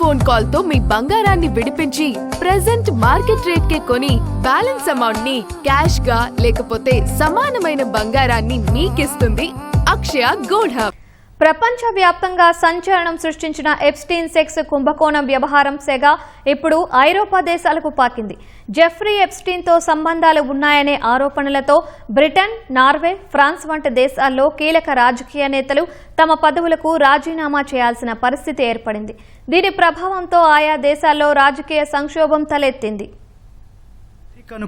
Phone call తో మీ బంగారాన్ని విడిపించి ప్రెజెంట్ మార్కెట్ రేట్ కే కొని బ్యాలెన్స్ అమౌంట్ ని క్యాష్ గా లేకపోతే సమానమైన బంగారాన్ని మీకిస్తుంది అక్షయ గోల్డ్ హబ్. ప్రపంచవ్యాప్తంగా సంచలనం సృష్టించిన ఎప్స్టీన్ సెక్స్ కుంభకోణం వ్యవహారం సెగ ఇప్పుడు ఐరోపా దేశాలకు పాకింది. జెఫ్రీ ఎప్స్టీన్తో సంబంధాలు ఉన్నాయనే ఆరోపణలతో బ్రిటన్, నార్వే, ఫ్రాన్స్ వంటి దేశాల్లో కీలక రాజకీయ నేతలు తమ పదవులకు రాజీనామా చేయాల్సిన పరిస్థితి ఏర్పడింది. దీని ప్రభావంతో ఆయా దేశాల్లో రాజకీయ సంక్షోభం తలెత్తింది.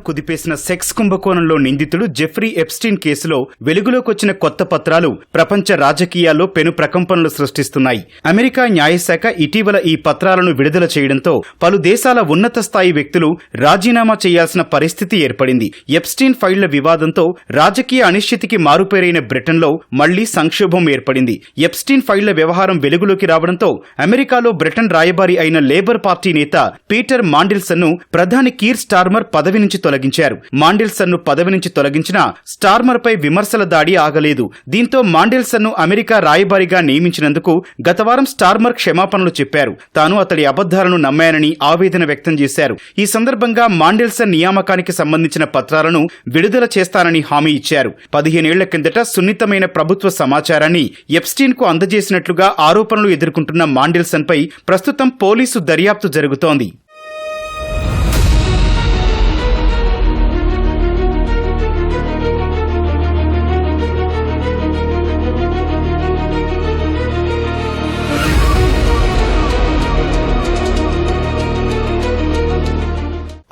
కుదిపేసిన సెక్స్ కుంభకోణంలో నిందితుడు జెఫ్రీ ఎప్స్టీన్ కేసులో వెలుగులోకొచ్చిన కొత్త పత్రాలు ప్రపంచ రాజకీయాల్లో పెను ప్రకంపనలు సృష్టిస్తున్నాయి. అమెరికా న్యాయశాఖ ఇటీవల ఈ పత్రాలను విడుదల చేయడంతో పలు దేశాల ఉన్నత స్థాయి వ్యక్తులు రాజీనామా చేయాల్సిన పరిస్థితి ఏర్పడింది. ఎప్స్టీన్ ఫైళ్ల వివాదంతో రాజకీయ అనిశ్చితికి మారుపేరైన బ్రిటన్లో మళ్లీ సంక్షోభం ఏర్పడింది. ఎప్స్టీన్ ఫైళ్ల వ్యవహారం వెలుగులోకి రావడంతో అమెరికాలో బ్రిటన్ రాయబారి అయిన లేబర్ పార్టీ నేత పీటర్ మాండిల్సన్ ను ప్రధాని కీర్ స్టార్మర్ పదవి తొలగించారు. మాండిల్సన్ ను పదవి నుంచి తొలగించిన స్టార్మర్ పై విమర్శల దాడి ఆగలేదు. దీంతో మాండిల్సన్ ను అమెరికా రాయబారిగా నియమించినందుకు గతవారం స్టార్మర్ క్షమాపణలు చెప్పారు. తాను అతడి అబద్దాలను నమ్మానని ఆవేదన వ్యక్తం చేశారు. ఈ సందర్భంగా మాండిల్సన్ నియామకానికి సంబంధించిన పత్రాలను విడుదల చేస్తానని హామీ ఇచ్చారు. 15 ఏళ్ల కిందట సున్నితమైన ప్రభుత్వ సమాచారాన్ని ఎప్స్టీన్ కు అందజేసినట్లుగా ఆరోపణలు ఎదుర్కొంటున్న మాండిల్సన్ పై ప్రస్తుతం పోలీసు దర్యాప్తు జరుగుతోంది.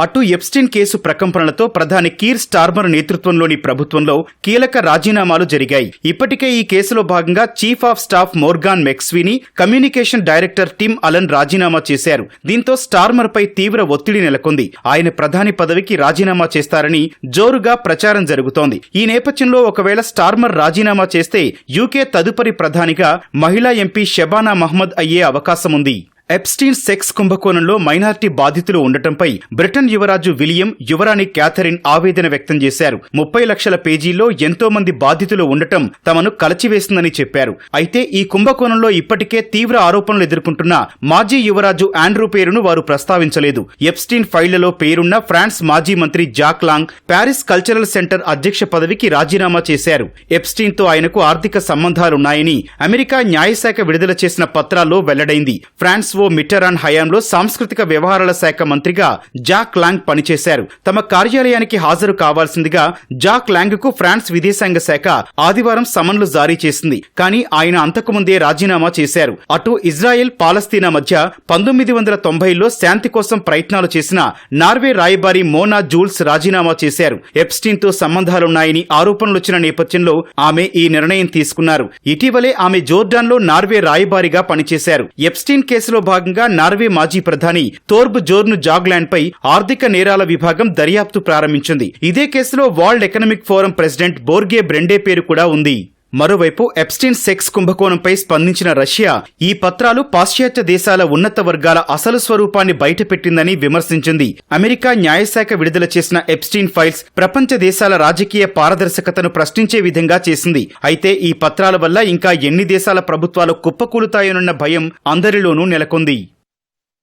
అటు ఎప్స్టీన్ కేసు ప్రకంపనలతో ప్రధాని కీర్ స్టార్మర్ నేతృత్వంలోని ప్రభుత్వంలో కీలక రాజీనామాలు జరిగాయి. ఇప్పటికే ఈ కేసులో భాగంగా chief of staff Morgan McSweeney, communication director Tim Allan రాజీనామా చేశారు. దీంతో స్టార్మర్ పై తీవ్ర ఒత్తిడి నెలకొంది. ఆయన ప్రధాని పదవికి రాజీనామా చేస్తారని జోరుగా ప్రచారం జరుగుతోంది. ఈ నేపథ్యంలో ఒకవేళ స్టార్మర్ రాజీనామా చేస్తే యూకే తదుపరి ప్రధానిగా మహిళా ఎంపీ షబానా మహ్మద్ అయ్యే అవకాశముంది. ఎప్స్టీన్ సెక్స్ కుంభకోణంలో మైనార్టీ బాధితులు ఉండటంపై బ్రిటన్ యువరాజు విలియం, యువరాణి క్యాథరిన్ ఆవేదన వ్యక్తం చేశారు. 30 లక్షల పేజీల్లో ఎంతో మంది బాధితులు ఉండటం తమను కలచివేసిందని చెప్పారు. అయితే ఈ కుంభకోణంలో ఇప్పటికే తీవ్ర ఆరోపణలు ఎదుర్కొంటున్న మాజీ యువరాజు ఆండ్రూ పేరును వారు ప్రస్తావించలేదు. ఎప్స్టీన్ ఫైళ్లలో పేరున్న ఫ్రాన్స్ మాజీ మంత్రి Jack long Paris cultural centre అధ్యక్ష పదవికి రాజీనామా చేశారు. ఎప్స్టీన్ తో ఆయనకు ఆర్థిక సంబంధాలున్నాయని అమెరికా న్యాయశాఖ విడుదల చేసిన పత్రాల్లో వెల్లడైంది. ఫ్రాన్స్ మిట్టరాన్ హయాంలో సాంస్కృతిక వ్యవహారాల శాఖ మంత్రిగా జాక్ లాంగ్ పనిచేశారు. తమ కార్యాలయానికి హాజరు కావాల్సిందిగా జాక్ లాంగ్ కు ఫ్రాన్స్ విదేశాంగ శాఖ ఆదివారం సమన్లు జారీ చేసింది. కానీ ఆయన అంతకుముందే రాజీనామా చేశారు. అటు ఇజ్రాయెల్, పాలస్తీనా మధ్య 1990లో శాంతి కోసం ప్రయత్నాలు చేసిన నార్వే రాయబారి మోనా జూల్స్ రాజీనామా చేశారు. ఎప్స్టీన్ తో సంబంధాలున్నాయని ఆరోపణలొచ్చిన నేపథ్యంలో ఆమె ఈ నిర్ణయం తీసుకున్నారు. ఇటీవలే ఆమె జోర్డాన్ లో నార్వే రాయబారిగా పనిచేశారు. ఎప్స్టీన్ కేసులో భాగంగా నార్వే మాజీ ప్రధాని తోర్బ్ జోర్ను జాగ్లాండ్ పై ఆర్థిక నేరాల విభాగం దర్యాప్తు ప్రారంభించింది. ఇదే కేసులో World Economic Forum president Borge Brende పేరు కూడా ఉంది. మరోవైపు ఎప్స్టీన్ సెక్స్ కుంభకోణంపై స్పందించిన రష్యా ఈ పత్రాలు పాశ్చాత్య దేశాల ఉన్నత వర్గాల అసలు స్వరూపాన్ని బయటపెట్టిందని విమర్శించింది. అమెరికా న్యాయశాఖ విడుదల చేసిన ఎప్స్టీన్ ఫైల్స్ ప్రపంచ దేశాల రాజకీయ పారదర్శకతను ప్రశ్నించే విధంగా చేసింది. అయితే ఈ పత్రాల వల్ల ఇంకా ఎన్ని దేశాల ప్రభుత్వాలు కుప్పకూలుతాయోనన్న భయం అందరిలోనూ నెలకొంది.